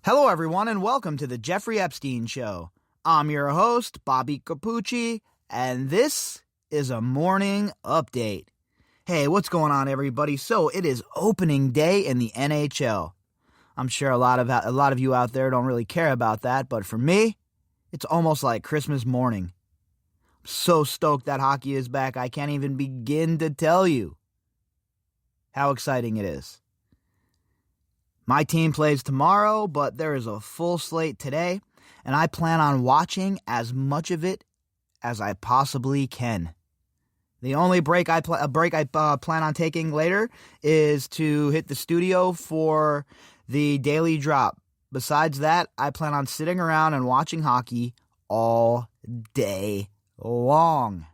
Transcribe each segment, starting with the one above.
Hello, everyone, and welcome to the Jeffrey Epstein Show. I'm your host, Bobbycapucci, and this is a morning update. Hey, what's going on, everybody? So it is opening day in the NHL. I'm sure a lot of you out there don't really care about that, but for me, it's almost like Christmas morning. I'm so stoked that hockey is back, I can't even begin to tell you how exciting it is. My team plays tomorrow, but there is a full slate today, and I plan on watching as much of it as I possibly can. The only break I plan on taking later is to hit the studio for the daily drop. Besides that, I plan on sitting around and watching hockey all day long.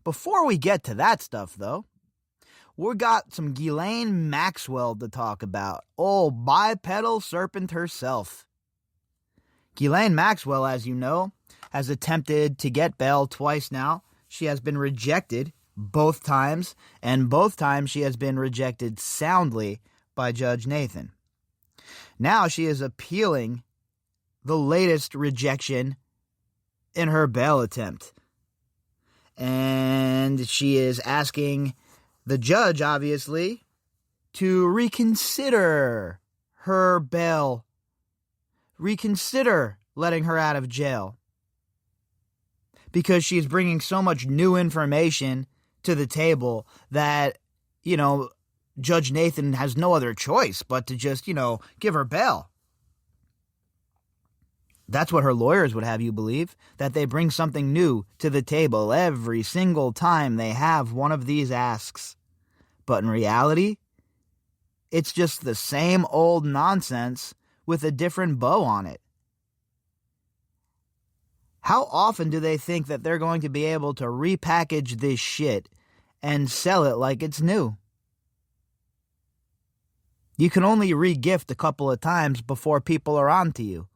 Before we get to that stuff, though, we got some Ghislaine Maxwell to talk about. Oh, bipedal serpent herself. Ghislaine Maxwell, as you know, has attempted to get bail twice now. She has been rejected both times, and both times she has been rejected soundly by Judge Nathan. Now she is appealing the latest rejection in her bail attempt. And she is asking the judge, obviously, to reconsider her bail, reconsider letting her out of jail, because she's bringing so much new information to the table that, Judge Nathan has no other choice but to just, give her bail. That's what her lawyers would have you believe, that they bring something new to the table every single time they have one of these asks. But in reality, it's just the same old nonsense with a different bow on it. How often do they think that they're going to be able to repackage this shit and sell it like it's new? You can only re-gift a couple of times before people are on to you.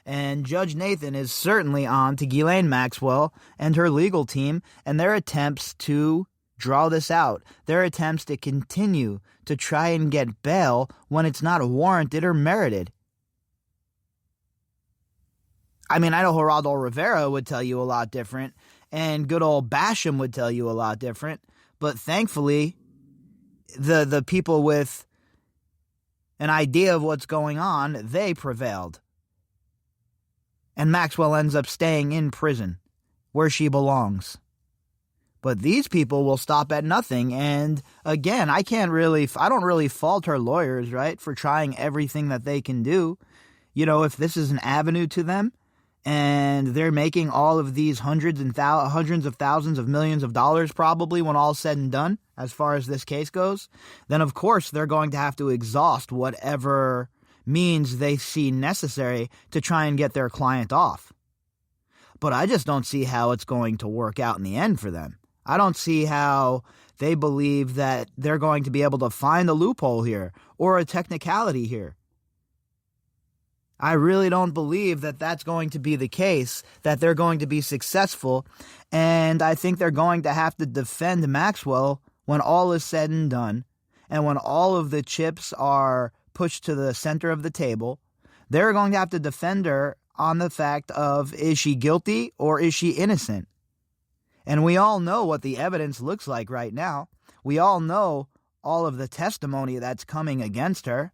And Judge Nathan is certainly on to Ghislaine Maxwell and her legal team and their attempts to draw this out, their attempts to continue to try and get bail when it's not warranted or merited. I mean, I know Geraldo Rivera would tell you a lot different, and good old Basham would tell you a lot different, but thankfully, the people with an idea of what's going on, they prevailed. And Maxwell ends up staying in prison, where she belongs. But these people will stop at nothing, and again, I don't really fault her lawyers, right, for trying everything that they can do. If this is an avenue to them, and they're making all of these hundreds of thousands of millions of dollars probably when all's said and done, as far as this case goes, then of course they're going to have to exhaust whatever means they see necessary to try and get their client off. But I just don't see how it's going to work out in the end for them. I don't see how they believe that they're going to be able to find a loophole here or a technicality here. I really don't believe that that's going to be the case, that they're going to be successful, and I think they're going to have to defend Maxwell when all is said and done, and when all of the chips are pushed to the center of the table. They're going to have to defend her on the fact of, is she guilty or is she innocent? And we all know what the evidence looks like right now. We all know all of the testimony that's coming against her.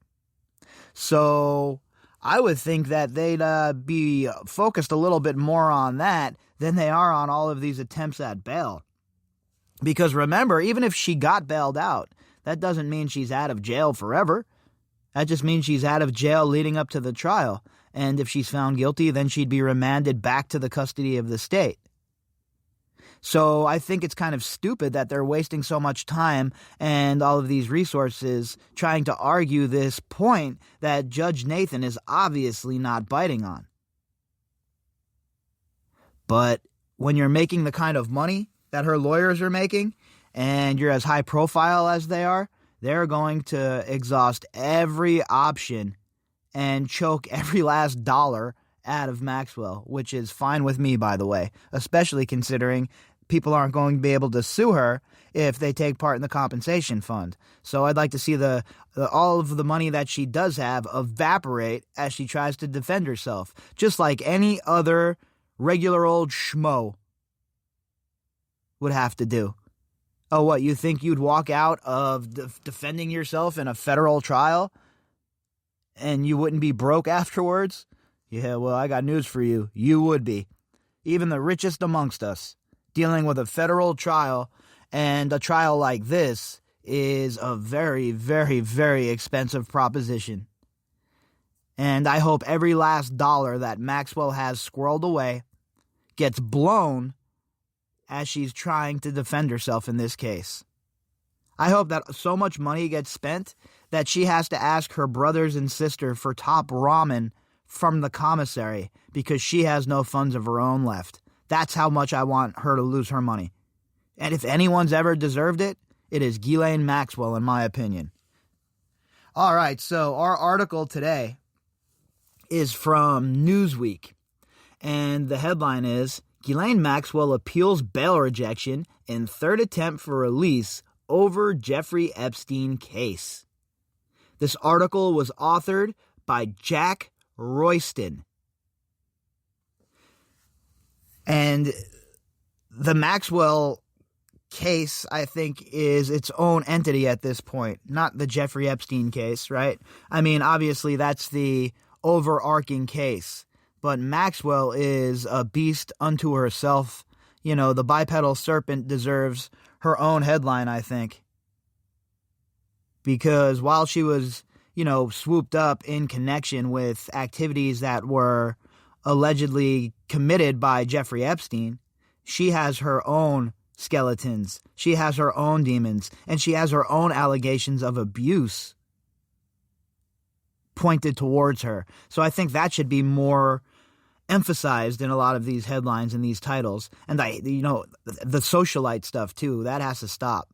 So I would think that they'd be focused a little bit more on that than they are on all of these attempts at bail. Because remember, even if she got bailed out, that doesn't mean she's out of jail forever. That just means she's out of jail leading up to the trial. And if she's found guilty, then she'd be remanded back to the custody of the state. So I think it's kind of stupid that they're wasting so much time and all of these resources trying to argue this point that Judge Nathan is obviously not biting on. But when you're making the kind of money that her lawyers are making, and you're as high profile as they are, they're going to exhaust every option and choke every last dollar out of Maxwell, which is fine with me, by the way, especially considering people aren't going to be able to sue her if they take part in the compensation fund. So I'd like to see all of the money that she does have evaporate as she tries to defend herself, just like any other regular old schmo would have to do. Oh, what, you think you'd walk out of defending yourself in a federal trial and you wouldn't be broke afterwards? Yeah, well, I got news for you. You would be. Even the richest amongst us, dealing with a federal trial, and a trial like this is a very, very, very expensive proposition. And I hope every last dollar that Maxwell has squirreled away gets blown as she's trying to defend herself in this case. I hope that so much money gets spent that she has to ask her brothers and sister for top ramen from the commissary because she has no funds of her own left. That's how much I want her to lose her money. And if anyone's ever deserved it, it is Ghislaine Maxwell, in my opinion. All right, so our article today is from Newsweek, and the headline is, Ghislaine Maxwell appeals bail rejection in third attempt for release over Jeffrey Epstein case. This article was authored by Jack Royston. And the Maxwell case, I think, is its own entity at this point, not the Jeffrey Epstein case, right? I mean, obviously that's the overarching case. But Maxwell is a beast unto herself. You know, the bipedal serpent deserves her own headline, I think. Because while she was, swooped up in connection with activities that were allegedly committed by Jeffrey Epstein, she has her own skeletons. She has her own demons. And she has her own allegations of abuse pointed towards her. So I think that should be more emphasized in a lot of these headlines and these titles. And the socialite stuff too, that has to stop.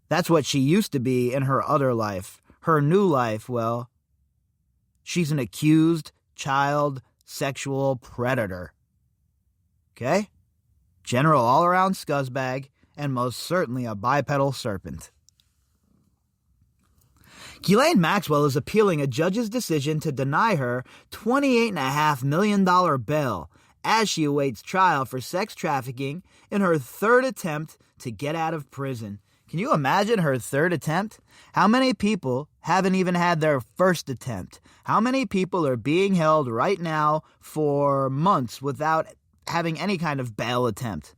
That's what she used to be in her other life. Her new life, well, she's an accused child sexual predator. Okay? General all-around scuzzbag, and most certainly a bipedal serpent. Ghislaine Maxwell is appealing a judge's decision to deny her $28.5 million bail as she awaits trial for sex trafficking in her third attempt to get out of prison. Can you imagine her third attempt? How many people haven't even had their first attempt? How many people are being held right now for months without having any kind of bail attempt?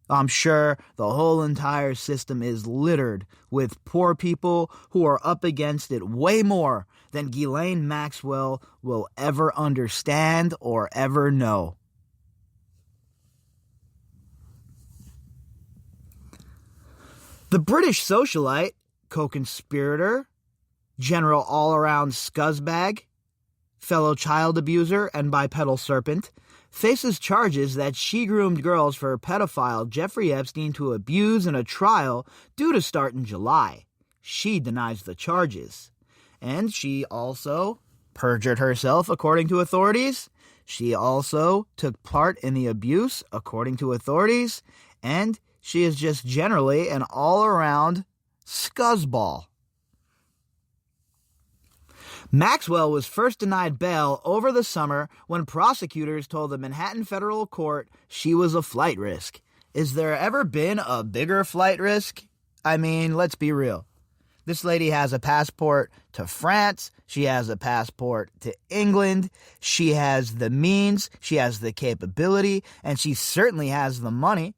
I'm sure the whole entire system is littered with poor people who are up against it way more than Ghislaine Maxwell will ever understand or ever know. The British socialite, co-conspirator, general all-around scuzzbag, fellow child abuser, and bipedal serpent, faces charges that she groomed girls for pedophile Jeffrey Epstein to abuse in a trial due to start in July. She denies the charges. And she also perjured herself, according to authorities. She also took part in the abuse, according to authorities. And she is just generally an all-around scuzzball. Maxwell was first denied bail over the summer when prosecutors told the Manhattan federal court she was a flight risk. Is there ever been a bigger flight risk? I mean, let's be real. This lady has a passport to France. She has a passport to England. She has the means. She has the capability. And she certainly has the money.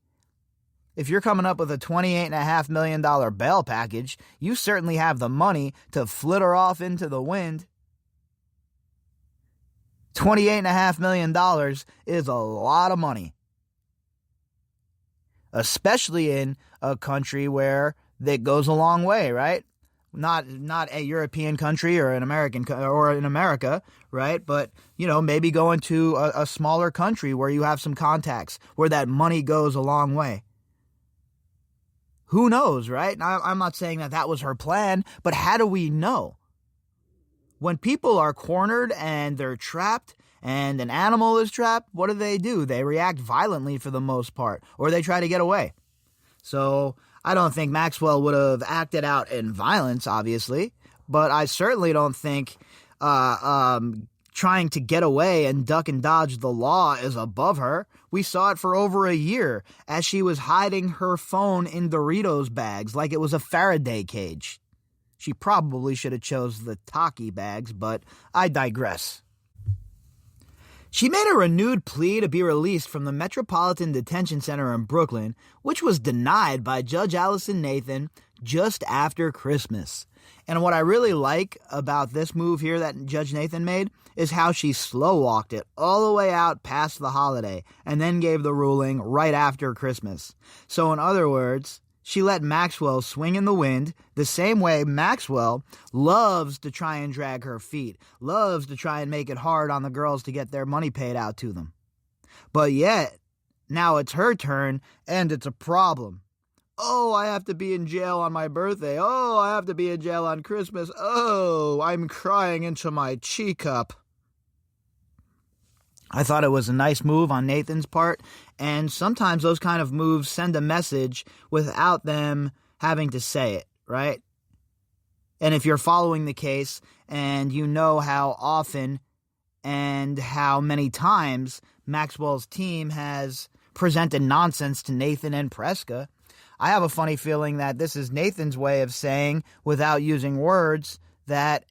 If you're coming up with a $28.5 million bail package, you certainly have the money to flitter off into the wind. $28.5 million is a lot of money. Especially in a country where that goes a long way, right? Not a European country or an American or in America, right? But, maybe going to a smaller country where you have some contacts, where that money goes a long way. Who knows, right? Now, I'm not saying that was her plan, but how do we know? When people are cornered and they're trapped and an animal is trapped, what do? They react violently for the most part, or they try to get away. So I don't think Maxwell would have acted out in violence, obviously, but I certainly don't think trying to get away and duck and dodge the law is above her. We saw it for over a year as she was hiding her phone in Doritos bags like it was a Faraday cage. She probably should have chose the Taki bags, but I digress. She made a renewed plea to be released from the Metropolitan Detention Center in Brooklyn, which was denied by Judge Allison Nathan just after Christmas. And what I really like about this move here that Judge Nathan made is how she slow-walked it all the way out past the holiday and then gave the ruling right after Christmas. So in other words, she let Maxwell swing in the wind the same way Maxwell loves to try and drag her feet, loves to try and make it hard on the girls to get their money paid out to them. But yet, now it's her turn and it's a problem. Oh, I have to be in jail on my birthday. Oh, I have to be in jail on Christmas. Oh, I'm crying into my teacup. I thought it was a nice move on Nathan's part, and sometimes those kind of moves send a message without them having to say it, right? And if you're following the case and you know how often and how many times Maxwell's team has presented nonsense to Nathan and Preska, I have a funny feeling that this is Nathan's way of saying, without using words, that,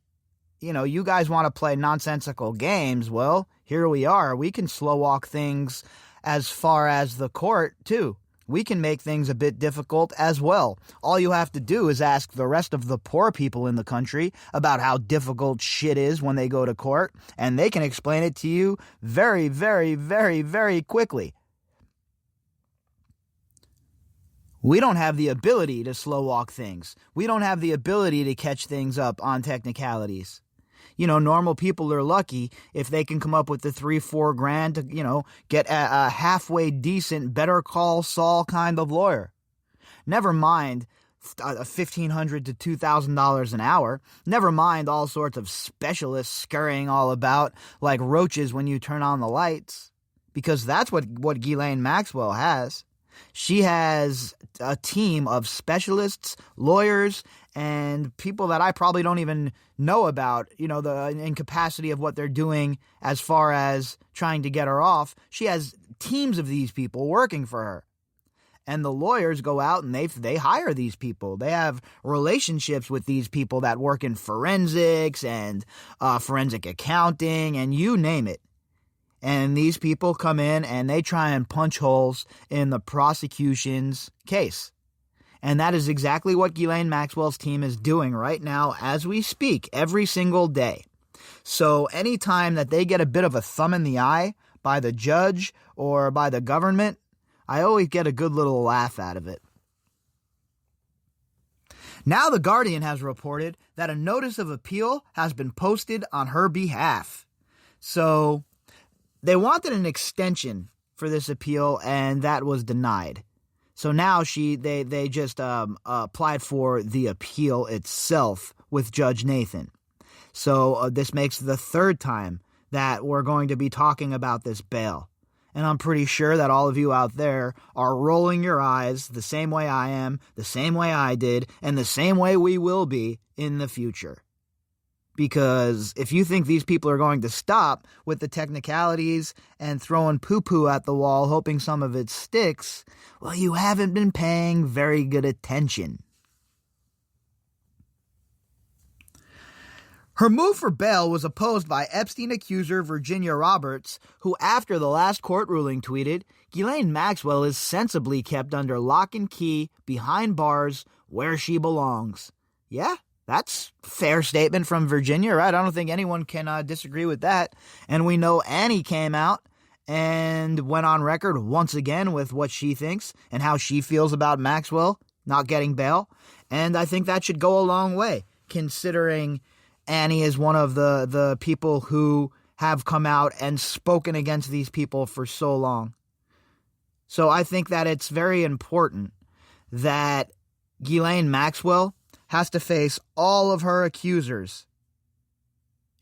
you guys want to play nonsensical games. Well, here we are. We can slow walk things as far as the court, too. We can make things a bit difficult as well. All you have to do is ask the rest of the poor people in the country about how difficult shit is when they go to court, and they can explain it to you very, very, very, very quickly. We don't have the ability to slow walk things. We don't have the ability to catch things up on technicalities. Normal people are lucky if they can come up with the $3-4 grand to, get a halfway decent Better Call Saul kind of lawyer. Never mind $1,500 to $2,000 an hour. Never mind all sorts of specialists scurrying all about like roaches when you turn on the lights. Because that's what Ghislaine Maxwell has. She has a team of specialists, lawyers, and people that I probably don't even know about, the incapacity of what they're doing as far as trying to get her off. She has teams of these people working for her. And the lawyers go out and they hire these people. They have relationships with these people that work in forensics and forensic accounting and you name it. And these people come in and they try and punch holes in the prosecution's case. And that is exactly what Ghislaine Maxwell's team is doing right now as we speak, every single day. So anytime that they get a bit of a thumb in the eye by the judge or by the government, I always get a good little laugh out of it. Now the Guardian has reported that a notice of appeal has been posted on her behalf. So they wanted an extension for this appeal, and that was denied. So now they just applied for the appeal itself with Judge Nathan. So this makes the third time that we're going to be talking about this bail. And I'm pretty sure that all of you out there are rolling your eyes the same way I am, the same way I did, and the same way we will be in the future. Because if you think these people are going to stop with the technicalities and throwing poo-poo at the wall, hoping some of it sticks, well, you haven't been paying very good attention. Her move for bail was opposed by Epstein accuser Virginia Roberts, who after the last court ruling tweeted, "Ghislaine Maxwell is sensibly kept under lock and key behind bars where she belongs." Yeah, that's a fair statement from Virginia, right? I don't think anyone can disagree with that. And we know Annie came out and went on record once again with what she thinks and how she feels about Maxwell not getting bail. And I think that should go a long way, considering Annie is one of the people who have come out and spoken against these people for so long. So I think that it's very important that Ghislaine Maxwell has to face all of her accusers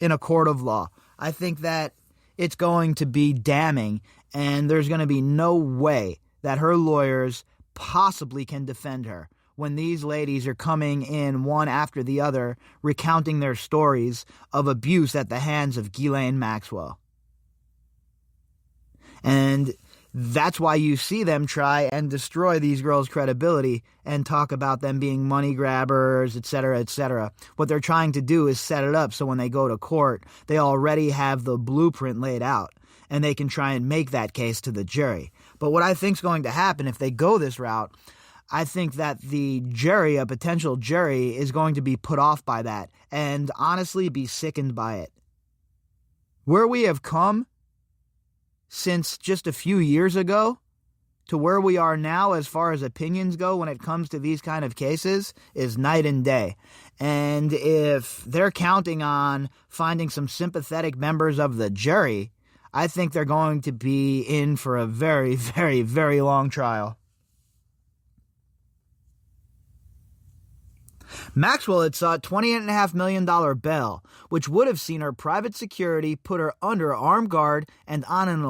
in a court of law. I think that it's going to be damning, and there's going to be no way that her lawyers possibly can defend her when these ladies are coming in one after the other, recounting their stories of abuse at the hands of Ghislaine Maxwell. And that's why you see them try and destroy these girls' credibility and talk about them being money grabbers, etc., etc. What they're trying to do is set it up so when they go to court, they already have the blueprint laid out, and they can try and make that case to the jury. But what I think is going to happen if they go this route, I think that the jury, a potential jury, is going to be put off by that and honestly be sickened by it. Where we have come since just a few years ago to where we are now as far as opinions go when it comes to these kind of cases is night and day. And if they're counting on finding some sympathetic members of the jury, I think they're going to be in for a very, very, very long trial. Maxwell had sought $28.5 million bail, which would have seen her private security put her under armed guard and on an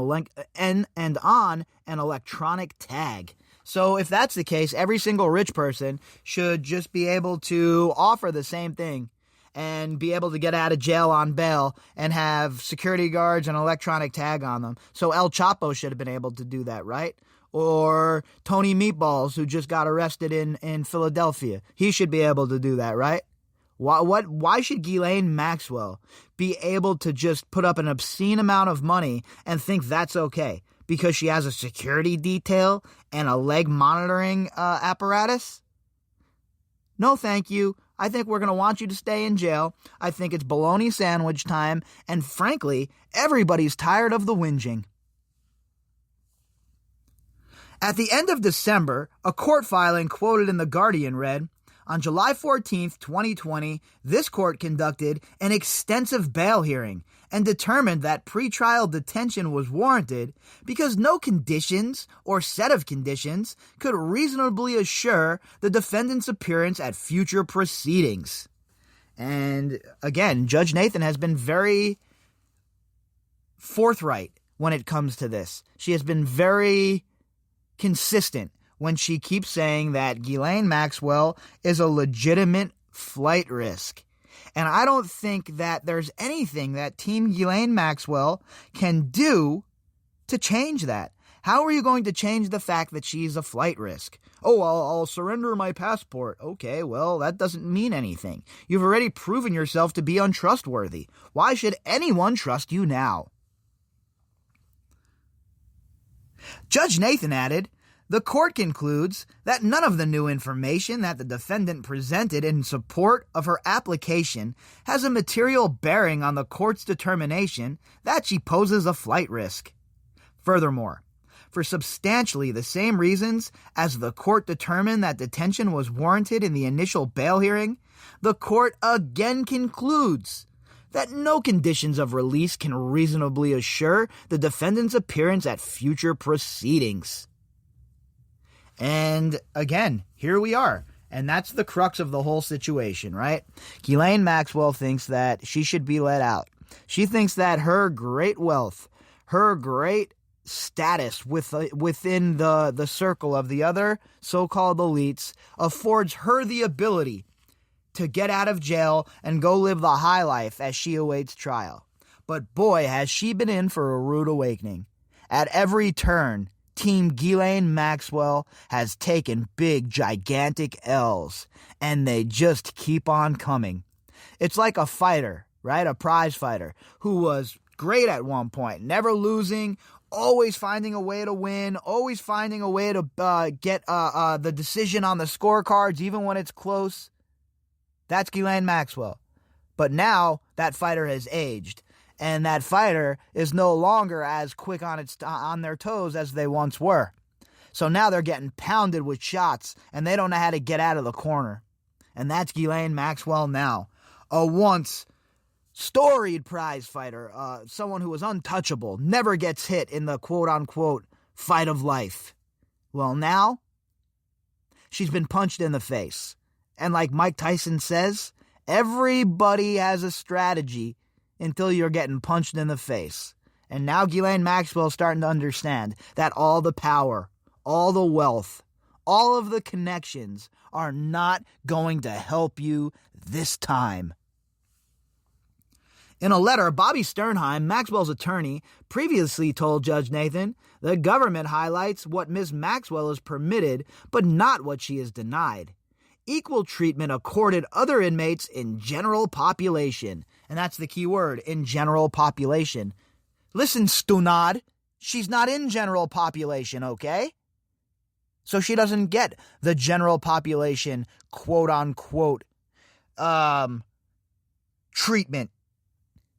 electronic tag. So if that's the case, every single rich person should just be able to offer the same thing and be able to get out of jail on bail and have security guards and electronic tag on them. So El Chapo should have been able to do that, right? Or Tony Meatballs, who just got arrested in Philadelphia. He should be able to do that, right? Why should Ghislaine Maxwell be able to just put up an obscene amount of money and think that's okay? Because she has a security detail and a leg monitoring apparatus? No, thank you. I think we're going to want you to stay in jail. I think it's bologna sandwich time. And frankly, everybody's tired of the whinging. At the end of December, a court filing quoted in The Guardian read, "On July 14th, 2020, this court conducted an extensive bail hearing and determined that pretrial detention was warranted because no conditions or set of conditions could reasonably assure the defendant's appearance at future proceedings." And again, Judge Nathan has been very forthright when it comes to this. She has been very consistent when she keeps saying that Ghislaine Maxwell is a legitimate flight risk. And I don't think that there's anything that Team Ghislaine Maxwell can do to change that. How are you going to change the fact that she's a flight risk? Oh, I'll surrender my passport. Okay, well, that doesn't mean anything. You've already proven yourself to be untrustworthy. Why should anyone trust you now? Judge Nathan added, "The court concludes that none of the new information that the defendant presented in support of her application has a material bearing on the court's determination that she poses a flight risk. Furthermore, for substantially the same reasons as the court determined that detention was warranted in the initial bail hearing, the court again concludes that no conditions of release can reasonably assure the defendant's appearance at future proceedings." And again, here we are. And that's the crux of the whole situation, right? Ghislaine Maxwell thinks that she should be let out. She thinks that her great wealth, her great status within the circle of the other so-called elites affords her the ability to get out of jail and go live the high life as she awaits trial. But boy, has she been in for a rude awakening. At every turn, Team Ghislaine Maxwell has taken big, gigantic L's, and they just keep on coming. It's like a fighter, right? A prize fighter who was great at one point, never losing, always finding a way to win, always finding a way to get the decision on the scorecards, even when it's close. That's Ghislaine Maxwell. But now that fighter has aged, and that fighter is no longer as quick on their toes as they once were. So now they're getting pounded with shots, and they don't know how to get out of the corner. And that's Ghislaine Maxwell now, a once storied prize fighter, someone who was untouchable, never gets hit in the quote-unquote fight of life. Well, now she's been punched in the face. And like Mike Tyson says, everybody has a strategy until you're getting punched in the face. And now Ghislaine Maxwell is starting to understand that all the power, all the wealth, all of the connections are not going to help you this time. In a letter, Bobby Sternheim, Maxwell's attorney, previously told Judge Nathan, the government highlights what Ms. Maxwell is permitted, but not what she is denied. Equal treatment accorded other inmates in general population. And that's the key word, in general population. Listen, Stunad, she's not in general population, okay? So she doesn't get the general population, quote-unquote, treatment.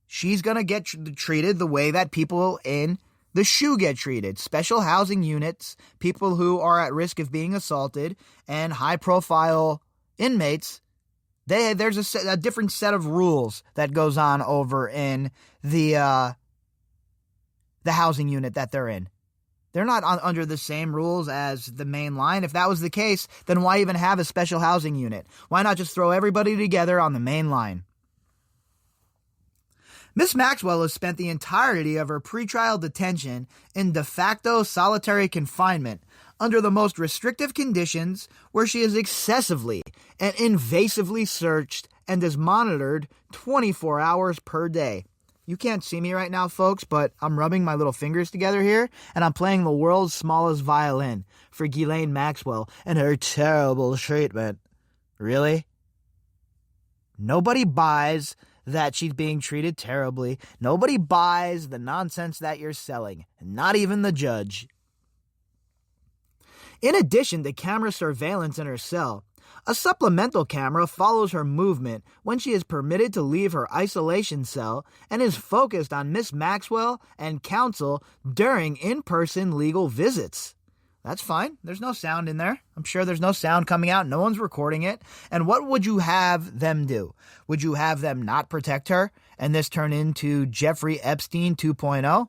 She's going to get treated the way that people in the SHU get treated. Special housing units, people who are at risk of being assaulted, and high-profile inmates, there's a different set of rules that goes on over in the housing unit that they're in. They're not under the same rules as the main line. If that was the case, then why even have a special housing unit? Why not just throw everybody together on the main line? Ms. Maxwell has spent the entirety of her pretrial detention in de facto solitary confinement under the most restrictive conditions, where she is excessively and invasively searched and is monitored 24 hours per day. You can't see me right now, folks, but I'm rubbing my little fingers together here, and I'm playing the world's smallest violin for Ghislaine Maxwell and her terrible treatment. Really? Nobody buys that she's being treated terribly. Nobody buys the nonsense that you're selling, not even the judge. In addition to camera surveillance in her cell, a supplemental camera follows her movement when she is permitted to leave her isolation cell and is focused on Miss Maxwell and counsel during in-person legal visits. That's fine. There's no sound in there. I'm sure there's no sound coming out. No one's recording it. And what would you have them do? Would you have them not protect her and this turn into Jeffrey Epstein 2.0?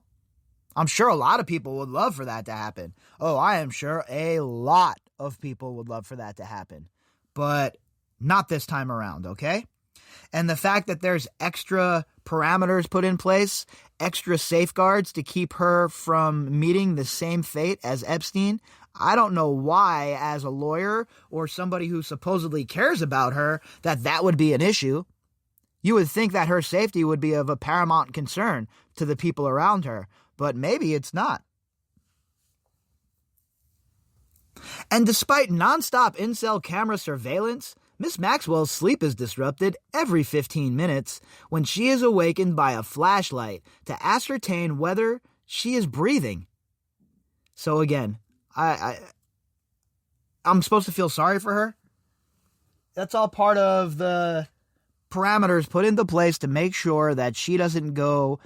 I'm sure a lot of people would love for that to happen. Oh, I am sure a lot of people would love for that to happen. But not this time around, okay? And the fact that there's extra parameters put in place, extra safeguards to keep her from meeting the same fate as Epstein, I don't know why, as a lawyer or somebody who supposedly cares about her, that would be an issue. You would think that her safety would be of a paramount concern to the people around her, but maybe it's not. And despite nonstop in-cell camera surveillance, Miss Maxwell's sleep is disrupted every 15 minutes when she is awakened by a flashlight to ascertain whether she is breathing. So again, I'm supposed to feel sorry for her? That's all part of the parameters put into place to make sure that she doesn't go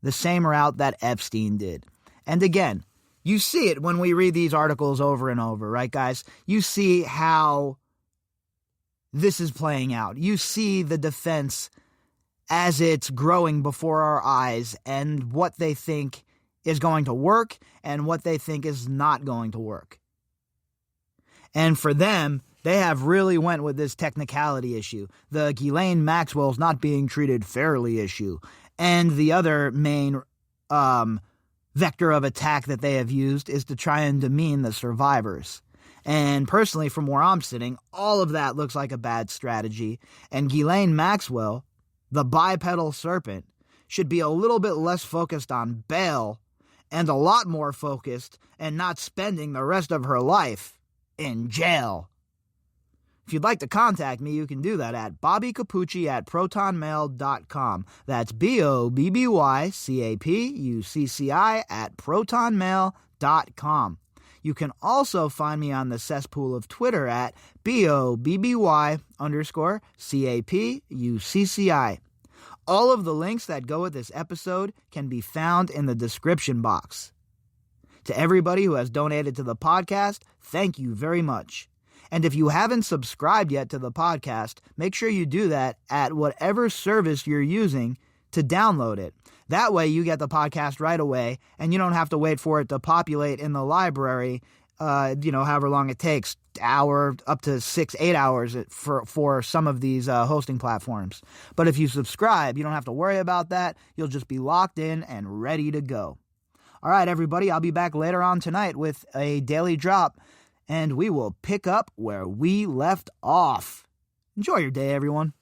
the same route that Epstein did. And again, you see it when we read these articles over and over, right, guys? You see how this is playing out. You see the defense as it's growing before our eyes and what they think is going to work and what they think is not going to work. And for them, they have really went with this technicality issue, the Ghislaine Maxwell's not being treated fairly issue, and the other main vector of attack that they have used is to try and demean the survivors. And personally, from where I'm sitting, all of that looks like a bad strategy. And Ghislaine Maxwell, the bipedal serpent, should be a little bit less focused on bail and a lot more focused and not spending the rest of her life in jail. If you'd like to contact me, you can do that at bobbycapucci@protonmail.com. That's BOBBYCAPUCCI@protonmail.com. You can also find me on the cesspool of Twitter at BOBBY_CAPUCCI. All of the links that go with this episode can be found in the description box. To everybody who has donated to the podcast, thank you very much. And if you haven't subscribed yet to the podcast, make sure you do that at whatever service you're using to download it. That way you get the podcast right away, and you don't have to wait for it to populate in the library, however long it takes hour up to 6-8 hours for some of these hosting platforms. But if you subscribe, you don't have to worry about that. You'll just be locked in and ready to go. All right, everybody, I'll be back later on tonight with a daily drop, and we will pick up where we left off. Enjoy your day, everyone.